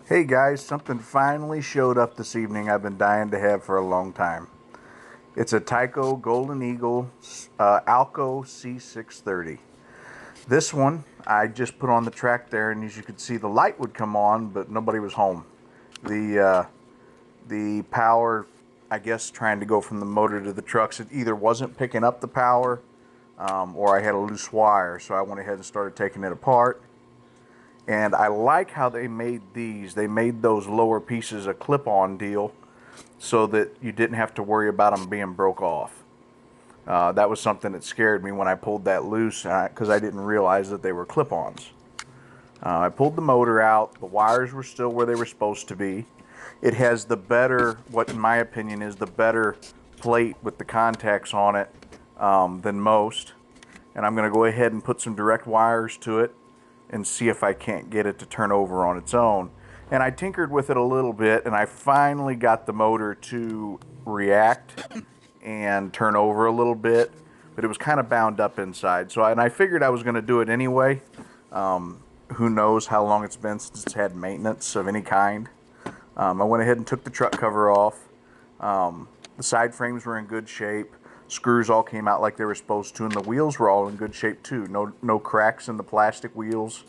Hey guys, something finally showed up this evening I've been dying to have for a long time. It's a Tyco Golden Eagle Alco C-630. This one I just put on the track there, and as you could see, the light would come on, but nobody was home. The power, I guess, trying to go from the motor to the trucks, it either wasn't picking up the power, or I had a loose wire, so I went ahead and started taking it apart. And I like how they made these. They made those lower pieces a clip-on deal so that you didn't have to worry about them being broke off. That was something that scared me when I pulled that loose because I didn't realize that they were clip-ons. I pulled the motor out. The wires were still where they were supposed to be. It has the better, what in my opinion is the better plate with the contacts on it than most. And I'm going to go ahead and put some direct wires to it and see if I can't get it to turn over on its own. And I tinkered with it a little bit, and I finally got the motor to react and turn over a little bit, but it was kind of bound up inside. And I figured I was going to do it anyway. Who knows how long it's been since it's had maintenance of any kind. I went ahead and took the truck cover off. The side frames were in good shape. Screws all came out like they were supposed to, and the wheels were all in good shape too. No cracks in the plastic wheels.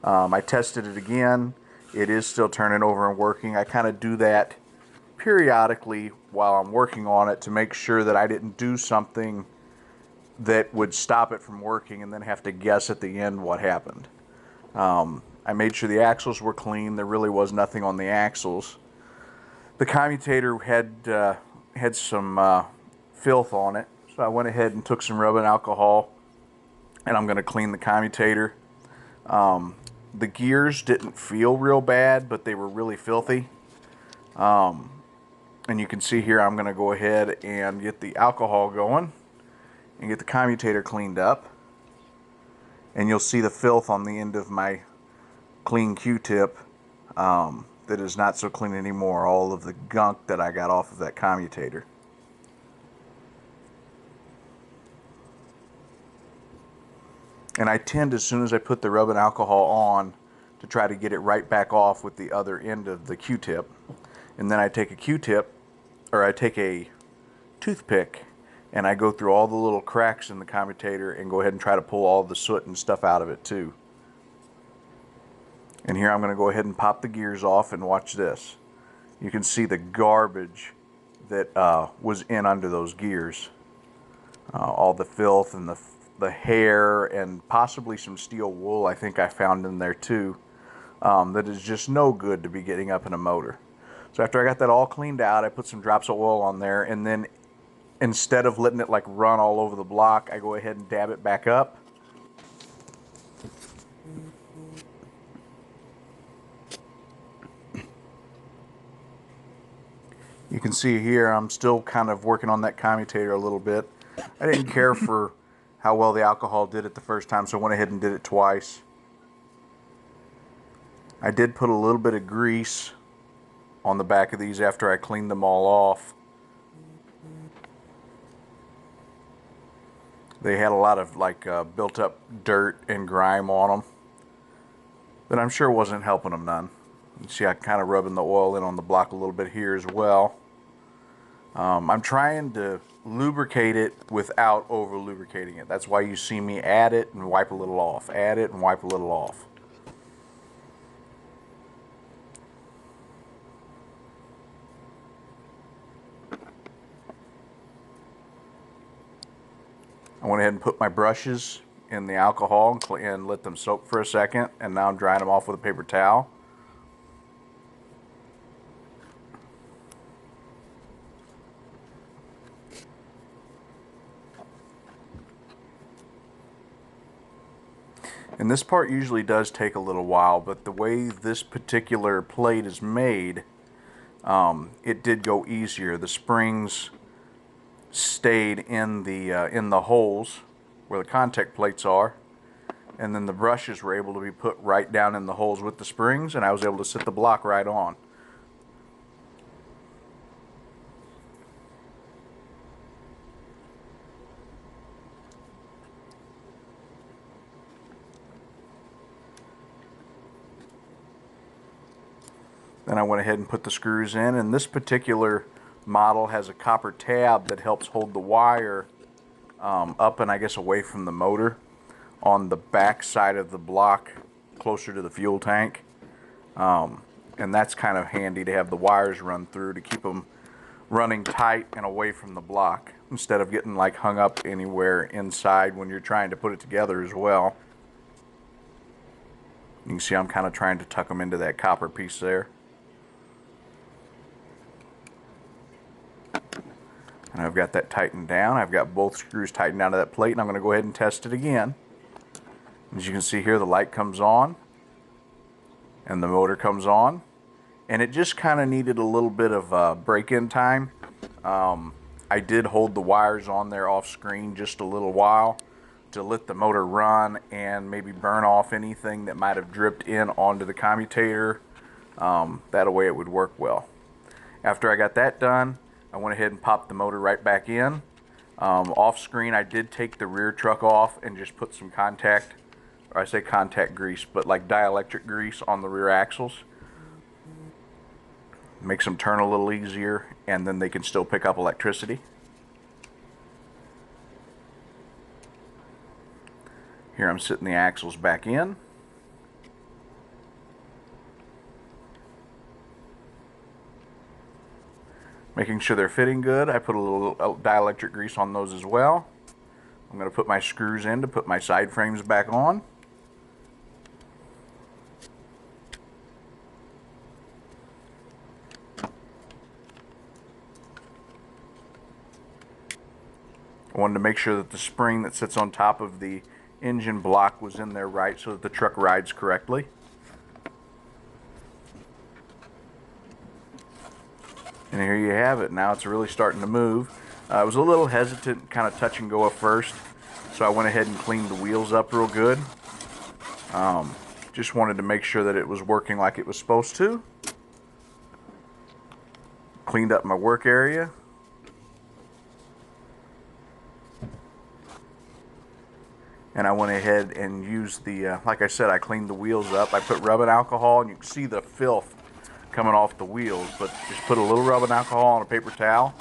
I tested it again. It is still turning over and working. I kind of do that periodically while I'm working on it to make sure that I didn't do something that would stop it from working and then have to guess at the end what happened. I made sure the axles were clean. There really was nothing on the axles. The commutator had some filth on it, so I went ahead and took some rubbing alcohol, and I'm going to clean the commutator. The gears didn't feel real bad, but they were really filthy. And you can see here I'm going to go ahead and get the alcohol going and get the commutator cleaned up. And you'll see the filth on the end of my clean Q-tip that is not so clean anymore. All of the gunk that I got off of that commutator. And I tend, as soon as I put the rubbing alcohol on, to try to get it right back off with the other end of the Q-tip. And then I take a Q-tip, or I take a toothpick, and I go through all the little cracks in the commutator and go ahead and try to pull all the soot and stuff out of it too. And here I'm going to go ahead and pop the gears off, and watch this. You can see the garbage that was in under those gears. All the filth and the hair and possibly some steel wool I think I found in there too. That is just no good to be getting up in a motor. So after I got that all cleaned out, I put some drops of oil on there, and then instead of letting it like run all over the block, I go ahead and dab it back up. You can see here I'm still kind of working on that commutator a little bit. I didn't care for how well the alcohol did it the first time, so I went ahead and did it twice. I did put a little bit of grease on the back of these after I cleaned them all off. They had a lot of built up dirt and grime on them that I'm sure wasn't helping them none. You see I'm kind of rubbing the oil in on the block a little bit here as well. I'm trying to lubricate it without over lubricating it. That's why you see me add it and wipe a little off, add it and wipe a little off. I went ahead and put my brushes in the alcohol and let them soak for a second, and now I'm drying them off with a paper towel. And this part usually does take a little while, but the way this particular plate is made, it did go easier. The springs stayed in the holes where the contact plates are, and then the brushes were able to be put right down in the holes with the springs, and I was able to sit the block right on. Then I went ahead and put the screws in, and this particular model has a copper tab that helps hold the wire up and I guess away from the motor on the back side of the block closer to the fuel tank. And that's kind of handy to have the wires run through to keep them running tight and away from the block instead of getting like hung up anywhere inside when you're trying to put it together as well. You can see I'm kind of trying to tuck them into that copper piece there. And I've got that tightened down. I've got both screws tightened down to that plate, and I'm going to go ahead and test it again. As you can see here, the light comes on and the motor comes on, and it just kind of needed a little bit of break-in time. I did hold the wires on there off screen just a little while to let the motor run and maybe burn off anything that might have dripped in onto the commutator. That way it would work well. After I got that done, I went ahead and popped the motor right back in. Off screen, I did take the rear truck off and just put some contact, or I say contact grease, but like dielectric grease on the rear axles. Makes them turn a little easier, and then they can still pick up electricity. Here I'm sitting the axles back in. Making sure they're fitting good. I put a little dielectric grease on those as well. I'm going to put my screws in to put my side frames back on. I wanted to make sure that the spring that sits on top of the engine block was in there right so that the truck rides correctly. And here you have it. Now it's really starting to move. I was a little hesitant, kind of touch and go at first, so I went ahead and cleaned the wheels up real good. Just wanted to make sure that it was working like it was supposed to. Cleaned up my work area. And I went ahead and used the, like I said, I cleaned the wheels up. I put rubbing alcohol, and you can see the filth coming off the wheels, but just put a little rubbing alcohol on a paper towel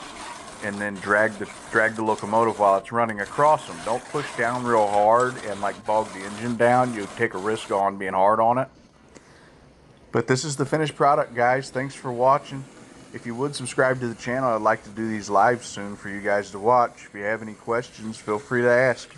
and then drag the locomotive while it's running across them. Don't push down real hard and like bog the engine down. You take a risk on being hard on it. But this is the finished product, guys. Thanks for watching. If you would subscribe to the channel, I'd like to do these live soon for you guys to watch. If you have any questions, feel free to ask.